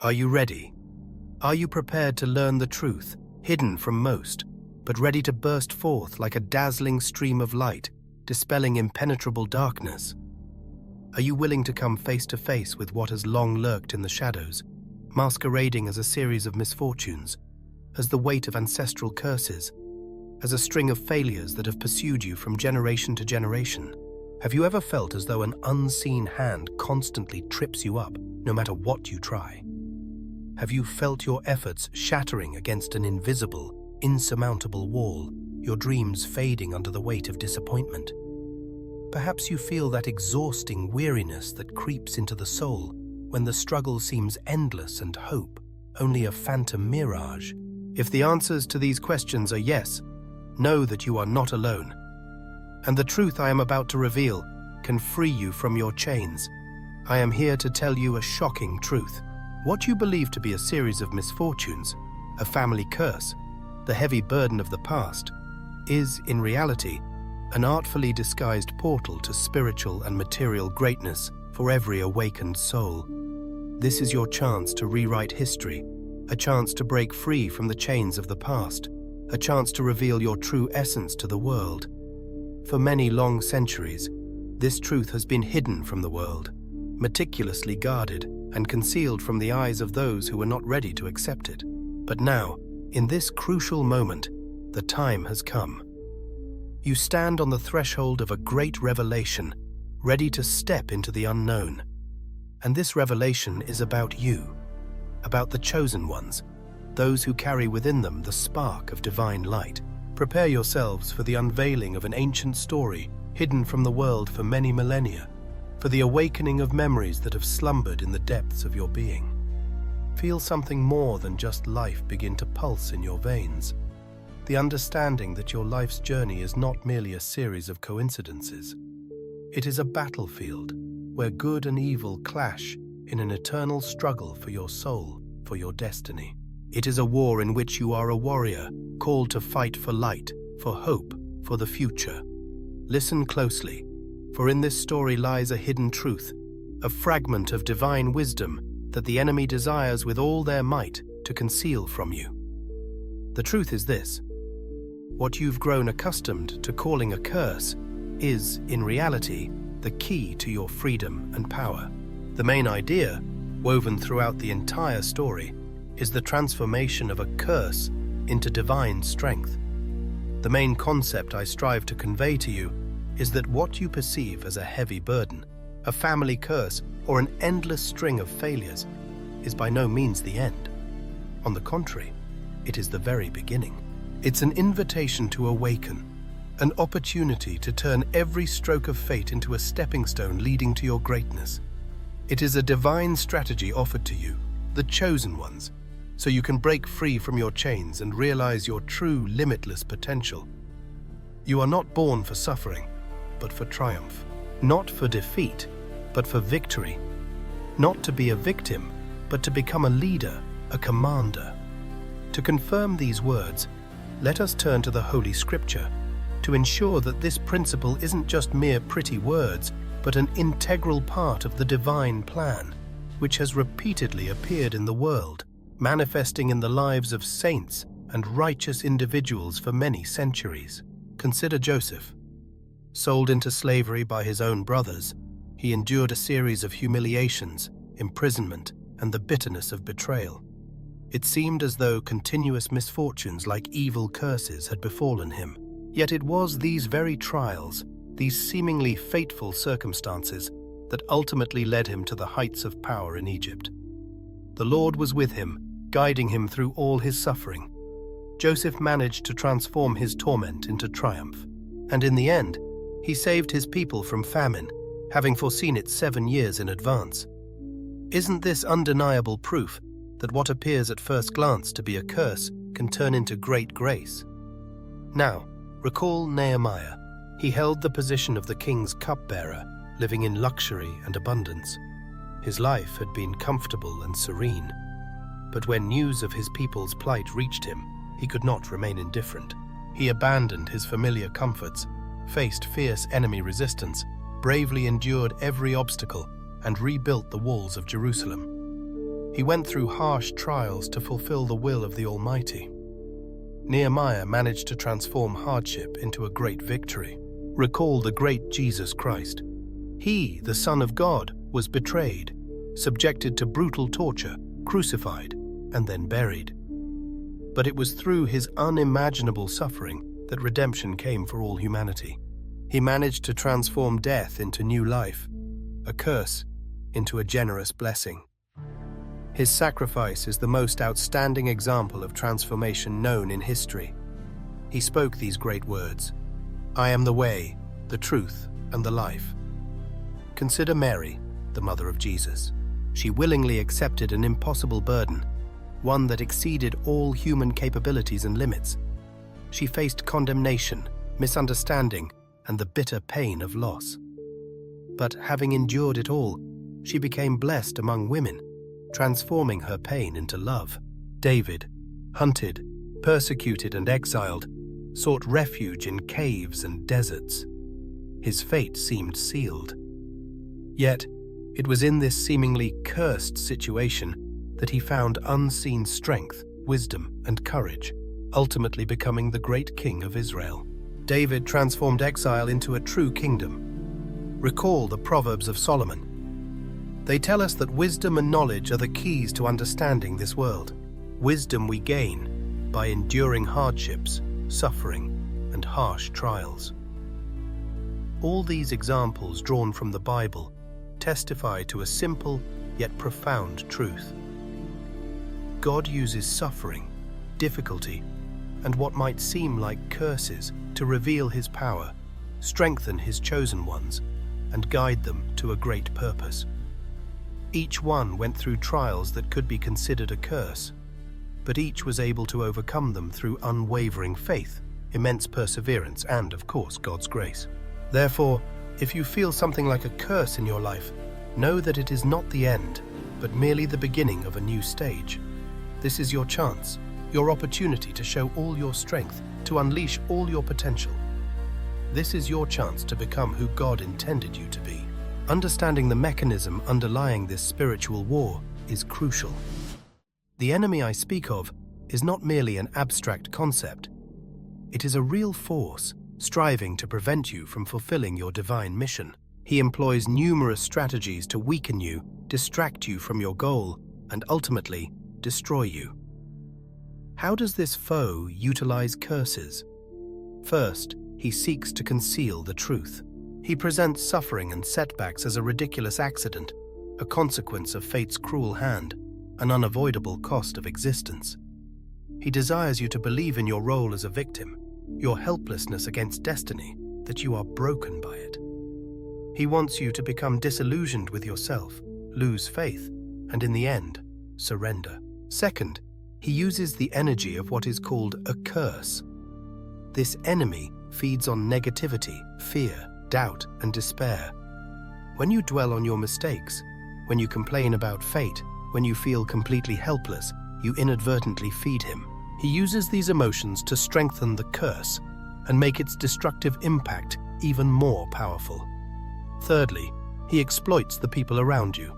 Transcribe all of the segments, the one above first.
Are you ready? Are you prepared to learn the truth, hidden from most, but ready to burst forth like a dazzling stream of light, dispelling impenetrable darkness? Are you willing to come face to face with what has long lurked in the shadows, masquerading as a series of misfortunes, as the weight of ancestral curses, as a string of failures that have pursued you from generation to generation? Have you ever felt as though an unseen hand constantly trips you up, no matter what you try? Have you felt your efforts shattering against an invisible, insurmountable wall, your dreams fading under the weight of disappointment? Perhaps you feel that exhausting weariness that creeps into the soul when the struggle seems endless and hope only a phantom mirage. If the answers to these questions are yes, know that you are not alone. And the truth I am about to reveal can free you from your chains. I am here to tell you a shocking truth. What you believe to be a series of misfortunes, a family curse, the heavy burden of the past, is, in reality, an artfully disguised portal to spiritual and material greatness for every awakened soul. This is your chance to rewrite history, a chance to break free from the chains of the past, a chance to reveal your true essence to the world. For many long centuries, this truth has been hidden from the world, meticulously guarded and concealed from the eyes of those who were not ready to accept it. But now, in this crucial moment, the time has come. You stand on the threshold of a great revelation, ready to step into the unknown. And this revelation is about you, about the chosen ones, those who carry within them the spark of divine light. Prepare yourselves for the unveiling of an ancient story hidden from the world for many millennia, for the awakening of memories that have slumbered in the depths of your being. Feel something more than just life begin to pulse in your veins. The understanding that your life's journey is not merely a series of coincidences. It is a battlefield where good and evil clash in an eternal struggle for your soul, for your destiny. It is a war in which you are a warrior, called to fight for light, for hope, for the future. Listen closely, for in this story lies a hidden truth, a fragment of divine wisdom that the enemy desires with all their might to conceal from you. The truth is this: what you've grown accustomed to calling a curse is, in reality, the key to your freedom and power. The main idea, woven throughout the entire story, is the transformation of a curse into divine strength. The main concept I strive to convey to you is that what you perceive as a heavy burden, a family curse, or an endless string of failures is by no means the end. On the contrary, it is the very beginning. It's an invitation to awaken, an opportunity to turn every stroke of fate into a stepping stone leading to your greatness. It is a divine strategy offered to you, the chosen ones, so you can break free from your chains and realize your true limitless potential. You are not born for suffering, but for triumph. Not for defeat, but for victory. Not to be a victim, but to become a leader, a commander. To confirm these words, let us turn to the Holy Scripture to ensure that this principle isn't just mere pretty words, but an integral part of the divine plan, which has repeatedly appeared in the world, manifesting in the lives of saints and righteous individuals for many centuries. Consider Joseph. Sold into slavery by his own brothers, he endured a series of humiliations, imprisonment, and the bitterness of betrayal. It seemed as though continuous misfortunes like evil curses had befallen him. Yet it was these very trials, these seemingly fateful circumstances, that ultimately led him to the heights of power in Egypt. The Lord was with him, guiding him through all his suffering. Joseph managed to transform his torment into triumph, and in the end, he saved his people from famine, having foreseen it 7 years in advance. Isn't this undeniable proof that what appears at first glance to be a curse can turn into great grace? Now, recall Nehemiah. He held the position of the king's cupbearer, living in luxury and abundance. His life had been comfortable and serene. But when news of his people's plight reached him, he could not remain indifferent. He abandoned his familiar comforts, faced fierce enemy resistance, bravely endured every obstacle, and rebuilt the walls of Jerusalem. He went through harsh trials to fulfill the will of the Almighty. Nehemiah managed to transform hardship into a great victory. Recall the great Jesus Christ. He, the Son of God, was betrayed, subjected to brutal torture, crucified, and then buried. But it was through his unimaginable suffering that redemption came for all humanity. He managed to transform death into new life, a curse into a generous blessing. His sacrifice is the most outstanding example of transformation known in history. He spoke these great words, "I am the way, the truth, and the life." Consider Mary, the mother of Jesus. She willingly accepted an impossible burden, one that exceeded all human capabilities and limits. She faced condemnation, misunderstanding, and the bitter pain of loss. But having endured it all, she became blessed among women, transforming her pain into love. David, hunted, persecuted, and exiled, sought refuge in caves and deserts. His fate seemed sealed. Yet, it was in this seemingly cursed situation that he found unseen strength, wisdom, and courage, ultimately becoming the great king of Israel. David transformed exile into a true kingdom. Recall the Proverbs of Solomon. They tell us that wisdom and knowledge are the keys to understanding this world. Wisdom we gain by enduring hardships, suffering, and harsh trials. All these examples drawn from the Bible testify to a simple yet profound truth. God uses suffering, difficulty, and what might seem like curses to reveal his power, strengthen his chosen ones, and guide them to a great purpose. Each one went through trials that could be considered a curse, but each was able to overcome them through unwavering faith, immense perseverance, and, of course, God's grace. Therefore, if you feel something like a curse in your life, know that it is not the end, but merely the beginning of a new stage. This is your chance, your opportunity to show all your strength, to unleash all your potential. This is your chance to become who God intended you to be. Understanding the mechanism underlying this spiritual war is crucial. The enemy I speak of is not merely an abstract concept. It is a real force, striving to prevent you from fulfilling your divine mission. He employs numerous strategies to weaken you, distract you from your goal, and ultimately destroy you. How does this foe utilize curses? First, he seeks to conceal the truth. He presents suffering and setbacks as a ridiculous accident, a consequence of fate's cruel hand, an unavoidable cost of existence. He desires you to believe in your role as a victim, your helplessness against destiny, that you are broken by it. He wants you to become disillusioned with yourself, lose faith, and in the end, surrender. Second, he uses the energy of what is called a curse. This enemy feeds on negativity, fear, doubt, and despair. When you dwell on your mistakes, when you complain about fate, when you feel completely helpless, you inadvertently feed him. He uses these emotions to strengthen the curse and make its destructive impact even more powerful. Thirdly, he exploits the people around you.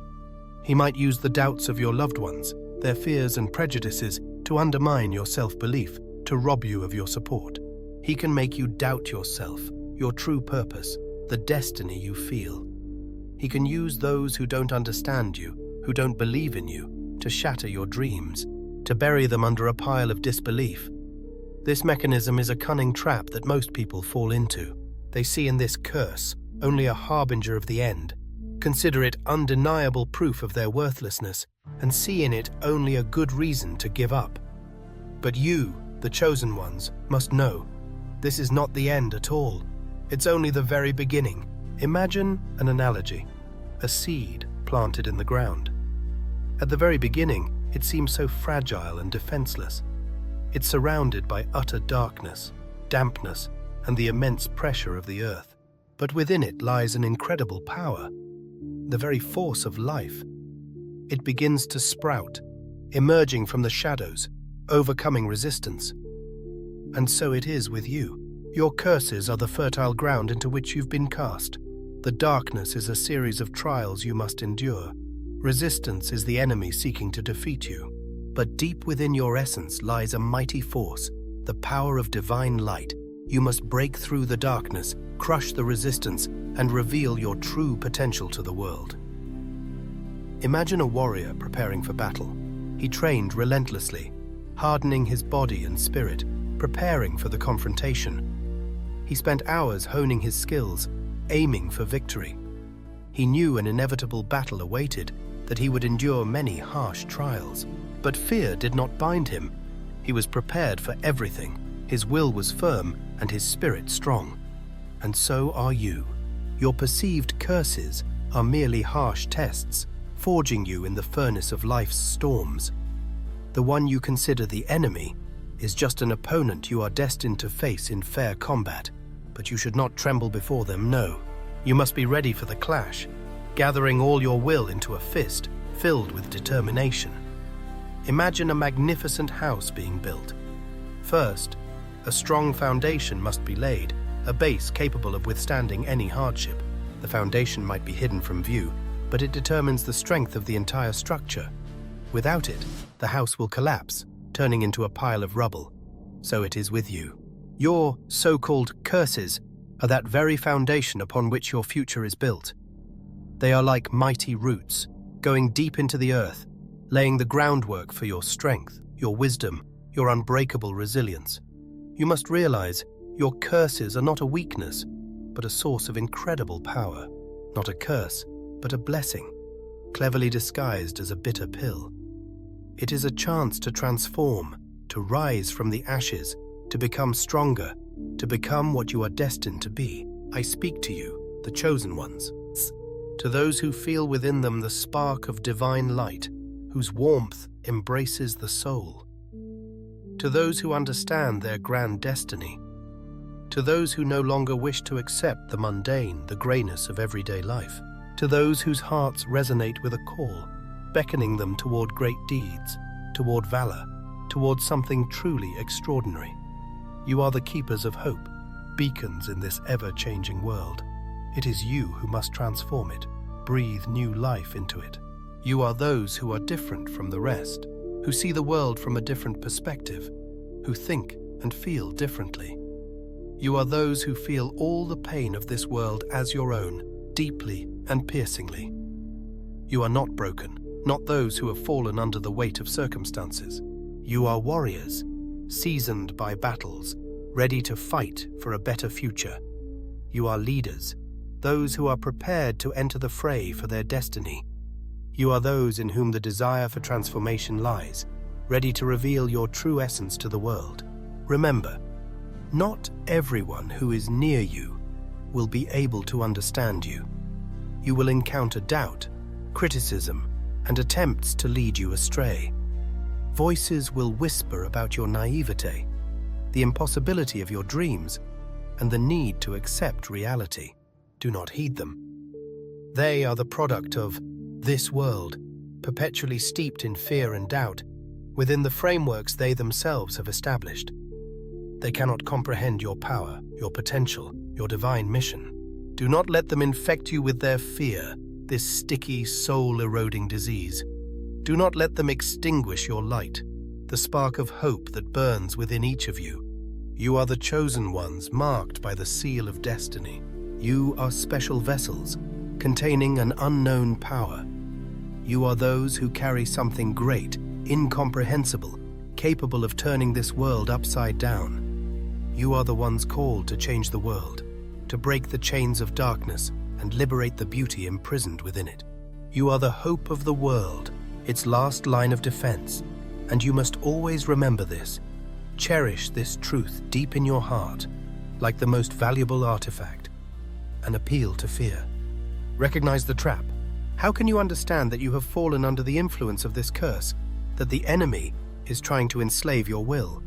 He might use the doubts of your loved ones, their fears and prejudices, to undermine your self-belief, to rob you of your support. He can make you doubt yourself, your true purpose, the destiny you feel. He can use those who don't understand you, who don't believe in you, to shatter your dreams, to bury them under a pile of disbelief. This mechanism is a cunning trap that most people fall into. They see in this curse only a harbinger of the end, consider it undeniable proof of their worthlessness, and see in it only a good reason to give up. But you, the chosen ones, must know this is not the end at all. It's only the very beginning. Imagine an analogy, a seed planted in the ground. At the very beginning, it seems so fragile and defenseless. It's surrounded by utter darkness, dampness, and the immense pressure of the earth. But within it lies an incredible power, the very force of life. It begins to sprout, emerging from the shadows, overcoming resistance. And so it is with you. Your curses are the fertile ground into which you've been cast. The darkness is a series of trials you must endure. Resistance is the enemy seeking to defeat you. But deep within your essence lies a mighty force, the power of divine light. You must break through the darkness, crush the resistance, and reveal your true potential to the world. Imagine a warrior preparing for battle. He trained relentlessly, hardening his body and spirit, preparing for the confrontation. He spent hours honing his skills, aiming for victory. He knew an inevitable battle awaited, that he would endure many harsh trials. But fear did not bind him. He was prepared for everything. His will was firm and his spirit strong. And so are you. Your perceived curses are merely harsh tests, forging you in the furnace of life's storms. The one you consider the enemy is just an opponent you are destined to face in fair combat. But you should not tremble before them, no. You must be ready for the clash, gathering all your will into a fist filled with determination. Imagine a magnificent house being built. First, a strong foundation must be laid, a base capable of withstanding any hardship. The foundation might be hidden from view, but it determines the strength of the entire structure. Without it, the house will collapse, turning into a pile of rubble. So it is with you. Your so-called curses are that very foundation upon which your future is built. They are like mighty roots, going deep into the earth, laying the groundwork for your strength, your wisdom, your unbreakable resilience. You must realize your curses are not a weakness, but a source of incredible power. Not a curse, but a blessing, cleverly disguised as a bitter pill. It is a chance to transform, to rise from the ashes, to become stronger, to become what you are destined to be. I speak to you, the chosen ones, to those who feel within them the spark of divine light, whose warmth embraces the soul. To those who understand their grand destiny. To those who no longer wish to accept the mundane, the grayness of everyday life. To those whose hearts resonate with a call, beckoning them toward great deeds, toward valor, toward something truly extraordinary. You are the keepers of hope, beacons in this ever-changing world. It is you who must transform it, breathe new life into it. You are those who are different from the rest, who see the world from a different perspective, who think and feel differently. You are those who feel all the pain of this world as your own, deeply and piercingly. You are not broken, not those who have fallen under the weight of circumstances. You are warriors, seasoned by battles, ready to fight for a better future. You are leaders, those who are prepared to enter the fray for their destiny. You are those in whom the desire for transformation lies, ready to reveal your true essence to the world. Remember, not everyone who is near you will be able to understand you. You will encounter doubt, criticism, and attempts to lead you astray. Voices will whisper about your naivete, the impossibility of your dreams, and the need to accept reality. Do not heed them. They are the product of this world, perpetually steeped in fear and doubt, within the frameworks they themselves have established. They cannot comprehend your power, your potential, your divine mission. Do not let them infect you with their fear, this sticky, soul-eroding disease. Do not let them extinguish your light, the spark of hope that burns within each of you. You are the chosen ones, marked by the seal of destiny. You are special vessels, containing an unknown power. You are those who carry something great, incomprehensible, capable of turning this world upside down. You are the ones called to change the world, to break the chains of darkness and liberate the beauty imprisoned within it. You are the hope of the world, its last line of defense, and you must always remember this. Cherish this truth deep in your heart, like the most valuable artifact, an appeal to fear. Recognize the trap. How can you understand that you have fallen under the influence of this curse, that the enemy is trying to enslave your will?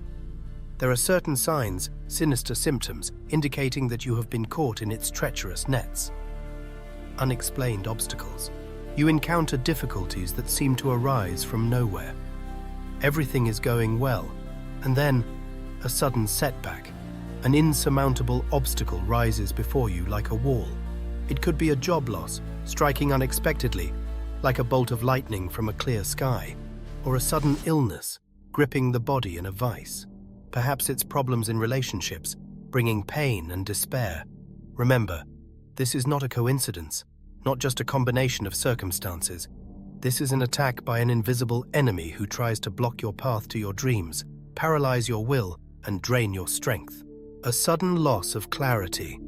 There are certain signs, sinister symptoms, indicating that you have been caught in its treacherous nets. Unexplained obstacles. You encounter difficulties that seem to arise from nowhere. Everything is going well, and then a sudden setback. An insurmountable obstacle rises before you like a wall. It could be a job loss, striking unexpectedly, like a bolt of lightning from a clear sky, or a sudden illness gripping the body in a vice. Perhaps it's problems in relationships, bringing pain and despair. Remember, this is not a coincidence, not just a combination of circumstances. This is an attack by an invisible enemy who tries to block your path to your dreams, paralyze your will, and drain your strength. A sudden loss of clarity.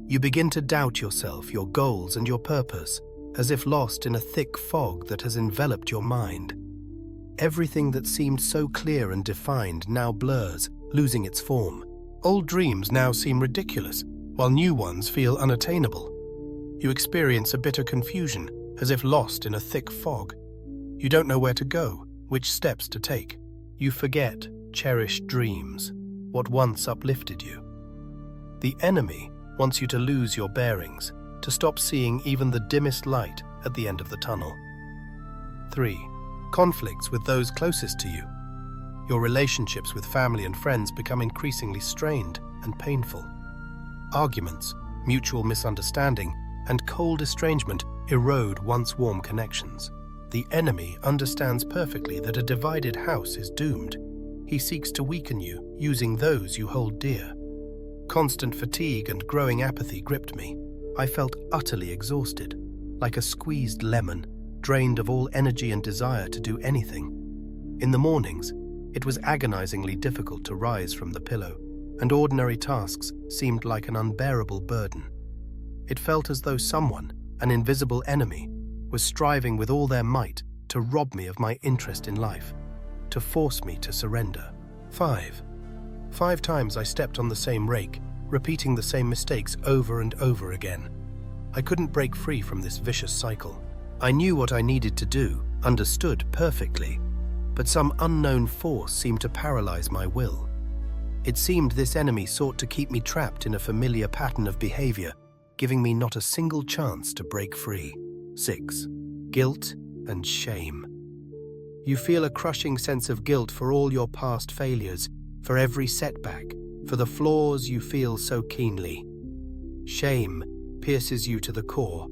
You begin to doubt yourself, your goals, and your purpose, as if lost in a thick fog that has enveloped your mind. Everything that seemed so clear and defined now blurs, losing its form. Old dreams now seem ridiculous, while new ones feel unattainable. You experience a bitter confusion, as if lost in a thick fog. You don't know where to go, which steps to take. You forget cherished dreams, what once uplifted you. The enemy wants you to lose your bearings, to stop seeing even the dimmest light at the end of the tunnel. 3. Conflicts with those closest to you. Your relationships with family and friends become increasingly strained and painful. Arguments, mutual misunderstanding, and cold estrangement erode once warm connections. The enemy understands perfectly that a divided house is doomed. He seeks to weaken you, using those you hold dear. Constant fatigue and growing apathy gripped me. I felt utterly exhausted, like a squeezed lemon, drained of all energy and desire to do anything. In the mornings, it was agonizingly difficult to rise from the pillow, and ordinary tasks seemed like an unbearable burden. It felt as though someone, an invisible enemy, was striving with all their might to rob me of my interest in life, to force me to surrender. 5 times I stepped on the same rake, repeating the same mistakes over and over again. I couldn't break free from this vicious cycle. I knew what I needed to do, understood perfectly, but some unknown force seemed to paralyze my will. It seemed this enemy sought to keep me trapped in a familiar pattern of behavior, giving me not a single chance to break free. 6. Guilt and shame. You feel a crushing sense of guilt for all your past failures, for every setback, for the flaws you feel so keenly. Shame pierces you to the core,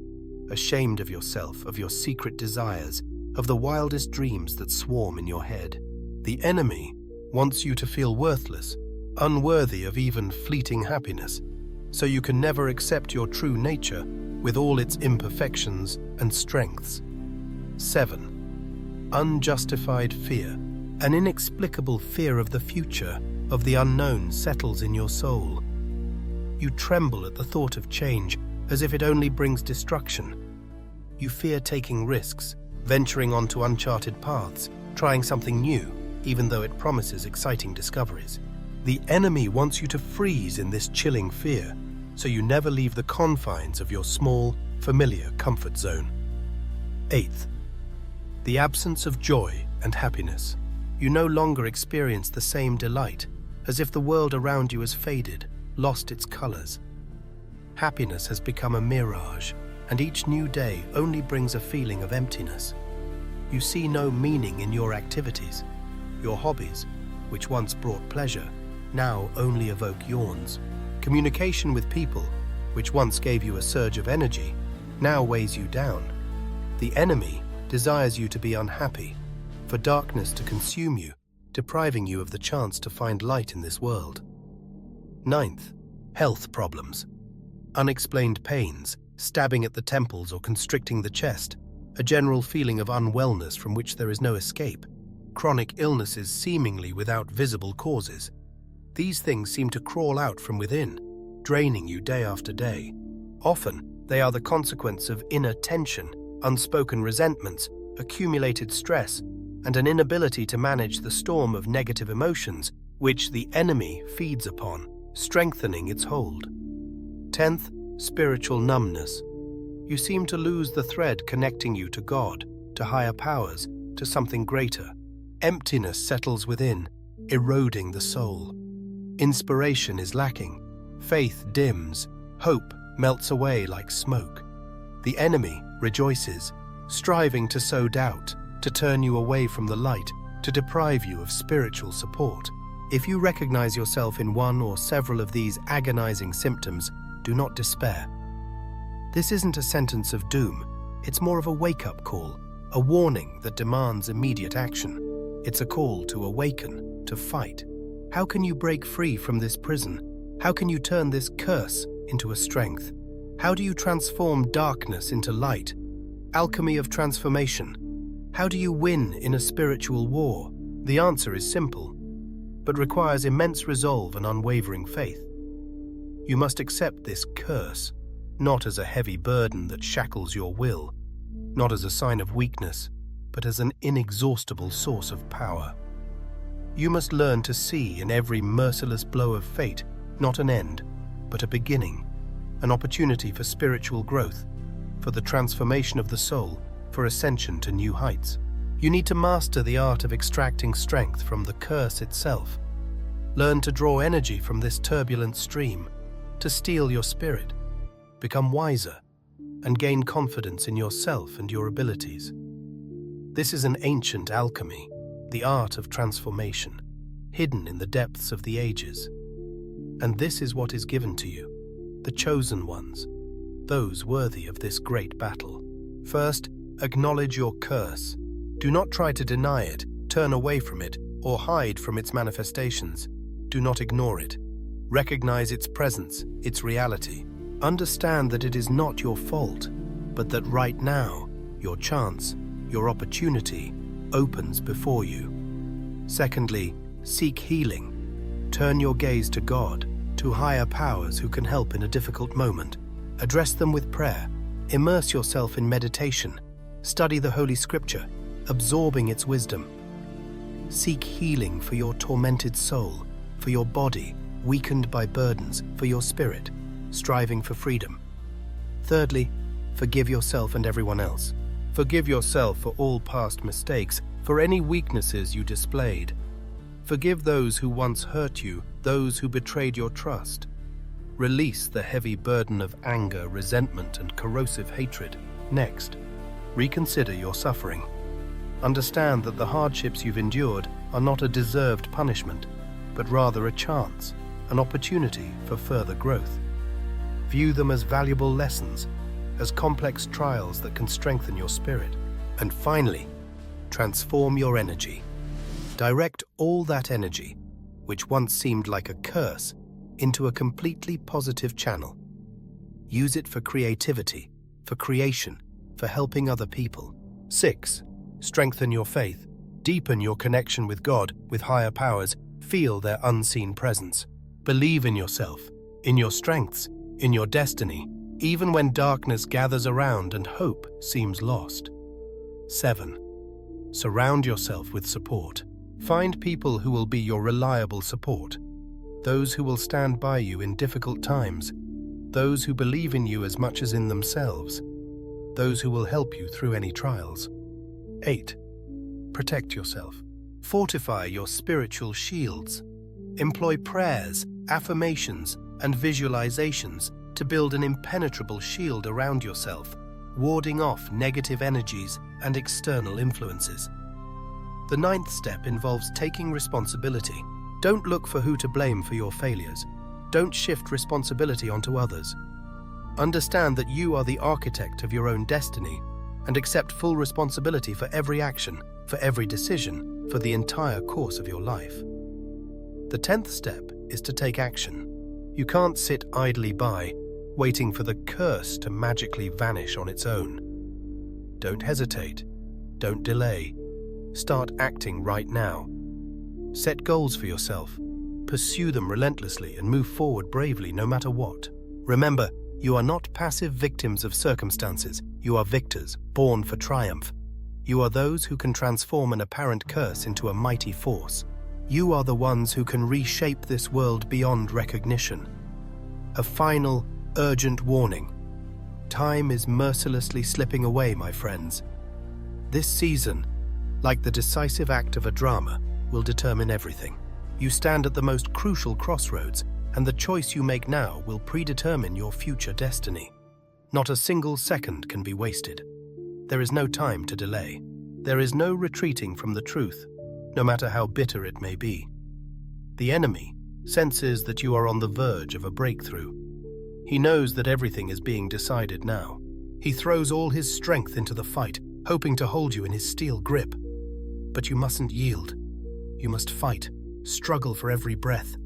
ashamed of yourself, of your secret desires, of the wildest dreams that swarm in your head. The enemy wants you to feel worthless, unworthy of even fleeting happiness, so you can never accept your true nature with all its imperfections and strengths. 7. Unjustified fear. An inexplicable fear of the future, of the unknown, settles in your soul. You tremble at the thought of change, as if it only brings destruction. You fear taking risks, venturing onto uncharted paths, trying something new, even though it promises exciting discoveries. The enemy wants you to freeze in this chilling fear, so you never leave the confines of your small, familiar comfort zone. 8. The absence of joy and happiness. You no longer experience the same delight, as if the world around you has faded, lost its colors. Happiness has become a mirage, and each new day only brings a feeling of emptiness. You see no meaning in your activities. Your hobbies, which once brought pleasure, now only evoke yawns. Communication with people, which once gave you a surge of energy, now weighs you down. The enemy desires you to be unhappy, for darkness to consume you, depriving you of the chance to find light in this world. 9. Health problems. Unexplained pains, stabbing at the temples or constricting the chest, a general feeling of unwellness from which there is no escape, chronic illnesses seemingly without visible causes. These things seem to crawl out from within, draining you day after day. Often, they are the consequence of inner tension, unspoken resentments, accumulated stress, and an inability to manage the storm of negative emotions which the enemy feeds upon, strengthening its hold. 10th, spiritual numbness. You seem to lose the thread connecting you to God, to higher powers, to something greater. Emptiness settles within, eroding the soul. Inspiration is lacking. Faith dims. Hope melts away like smoke. The enemy rejoices, striving to sow doubt, to turn you away from the light, to deprive you of spiritual support. If you recognize yourself in one or several of these agonizing symptoms, do not despair. This isn't a sentence of doom. It's more of a wake-up call, a warning that demands immediate action. It's a call to awaken, to fight. How can you break free from this prison? How can you turn this curse into a strength? How do you transform darkness into light? Alchemy of transformation. How do you win in a spiritual war? The answer is simple, but requires immense resolve and unwavering faith. You must accept this curse, not as a heavy burden that shackles your will, not as a sign of weakness, but as an inexhaustible source of power. You must learn to see in every merciless blow of fate not an end, but a beginning, an opportunity for spiritual growth, for the transformation of the soul, for ascension to new heights. You need to master the art of extracting strength from the curse itself. Learn to draw energy from this turbulent stream, to steel your spirit, become wiser, and gain confidence in yourself and your abilities. This is an ancient alchemy, the art of transformation, hidden in the depths of the ages. And this is what is given to you, the chosen ones, those worthy of this great battle. First, acknowledge your curse. Do not try to deny it, turn away from it, or hide from its manifestations. Do not ignore it. Recognize its presence, its reality. Understand that it is not your fault, but that right now, your chance, your opportunity, opens before you. Secondly, seek healing. Turn your gaze to God, to higher powers who can help in a difficult moment. Address them with prayer. Immerse yourself in meditation. Study the Holy Scripture, absorbing its wisdom. Seek healing for your tormented soul, for your body, weakened by burdens, for your spirit, striving for freedom. Thirdly, forgive yourself and everyone else. Forgive yourself for all past mistakes, for any weaknesses you displayed. Forgive those who once hurt you, those who betrayed your trust. Release the heavy burden of anger, resentment, and corrosive hatred. Next, reconsider your suffering. Understand that the hardships you've endured are not a deserved punishment, but rather a chance, an opportunity for further growth. View them as valuable lessons, as complex trials that can strengthen your spirit. And finally, transform your energy. Direct all that energy, which once seemed like a curse, into a completely positive channel. Use it for creativity, for creation, for helping other people. 6. Strengthen your faith. Deepen your connection with God, with higher powers. Feel their unseen presence. Believe in yourself, in your strengths, in your destiny, even when darkness gathers around and hope seems lost. 7. Surround yourself with support. Find people who will be your reliable support. Those who will stand by you in difficult times. Those who believe in you as much as in themselves. Those who will help you through any trials. 8. Protect yourself. Fortify your spiritual shields. Employ prayers, affirmations, and visualizations to build an impenetrable shield around yourself, warding off negative energies and external influences. The 9th step involves taking responsibility. Don't look for who to blame for your failures. Don't shift responsibility onto others. Understand that you are the architect of your own destiny and accept full responsibility for every action, for every decision, for the entire course of your life. The 10th step is to take action. You can't sit idly by, waiting for the curse to magically vanish on its own. Don't hesitate. Don't delay. Start acting right now. Set goals for yourself. Pursue them relentlessly and move forward bravely no matter what. Remember, you are not passive victims of circumstances. You are victors, born for triumph. You are those who can transform an apparent curse into a mighty force. You are the ones who can reshape this world beyond recognition. A final, urgent warning. Time is mercilessly slipping away, my friends. This season, like the decisive act of a drama, will determine everything. You stand at the most crucial crossroads, and the choice you make now will predetermine your future destiny. Not a single second can be wasted. There is no time to delay. There is no retreating from the truth, no matter how bitter it may be. The enemy senses that you are on the verge of a breakthrough. He knows that everything is being decided now. He throws all his strength into the fight, hoping to hold you in his steel grip. But you mustn't yield. You must fight, struggle for every breath,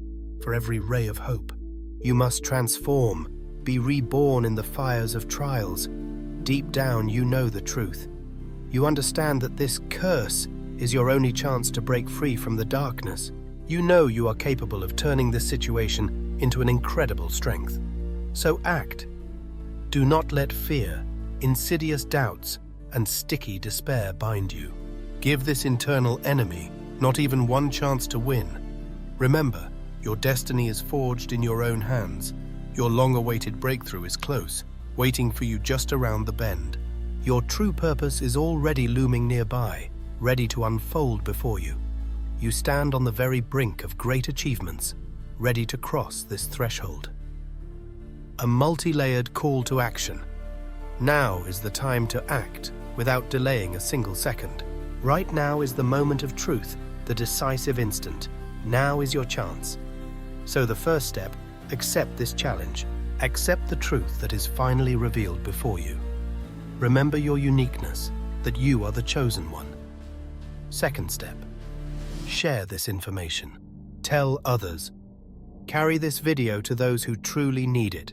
for every ray of hope. You must transform, be reborn in the fires of trials. Deep down, you know the truth. You understand that this curse is your only chance to break free from the darkness. You know you are capable of turning this situation into an incredible strength. So act. Do not let fear, insidious doubts, and sticky despair bind you. Give this internal enemy not even one chance to win. Remember, your destiny is forged in your own hands. Your long-awaited breakthrough is close, waiting for you just around the bend. Your true purpose is already looming nearby, ready to unfold before you. You stand on the very brink of great achievements, ready to cross this threshold. A multi-layered call to action. Now is the time to act without delaying a single second. Right now is the moment of truth, the decisive instant. Now is your chance. So the first step, accept this challenge. Accept the truth that is finally revealed before you. Remember your uniqueness, that you are the chosen one. Second step, share this information. Tell others. Carry this video to those who truly need it.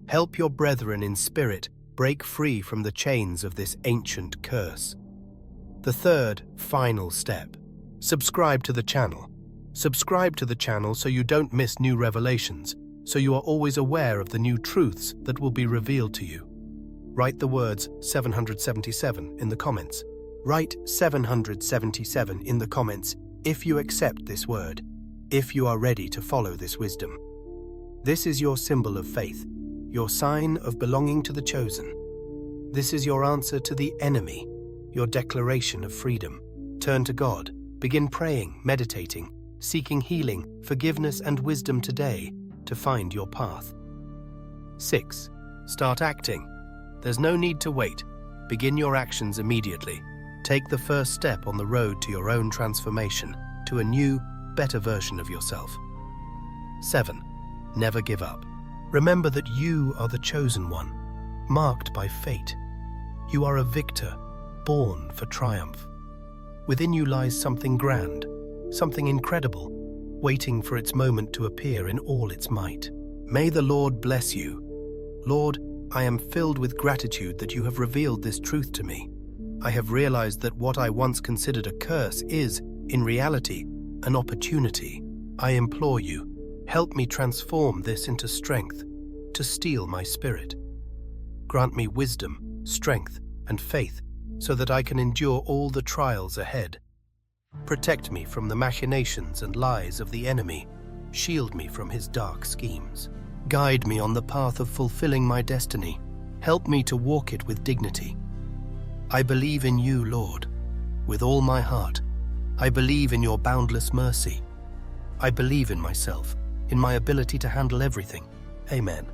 Help your brethren in spirit break free from the chains of this ancient curse. The third, final step, subscribe to the channel. Subscribe to the channel so you don't miss new revelations, so you are always aware of the new truths that will be revealed to you. Write the words 777 in the comments. Write 777 in the comments if you accept this word, if you are ready to follow this wisdom. This is your symbol of faith, your sign of belonging to the chosen. This is your answer to the enemy, your declaration of freedom. Turn to God, begin praying, meditating, seeking healing, forgiveness, and wisdom today to find your path. 6. Start acting. There's no need to wait. Begin your actions immediately. Take the first step on the road to your own transformation, to a new, better version of yourself. 7. Never give up. Remember that you are the chosen one, marked by fate. You are a victor, born for triumph. Within you lies something grand, something incredible, waiting for its moment to appear in all its might. May the Lord bless you. Lord, I am filled with gratitude that you have revealed this truth to me. I have realized that what I once considered a curse is, in reality, an opportunity. I implore you, help me transform this into strength, to steel my spirit. Grant me wisdom, strength, and faith so that I can endure all the trials ahead. Protect me from the machinations and lies of the enemy. Shield me from his dark schemes. Guide me on the path of fulfilling my destiny. Help me to walk it with dignity. I believe in you, Lord, with all my heart. I believe in your boundless mercy. I believe in myself, in my ability to handle everything. Amen.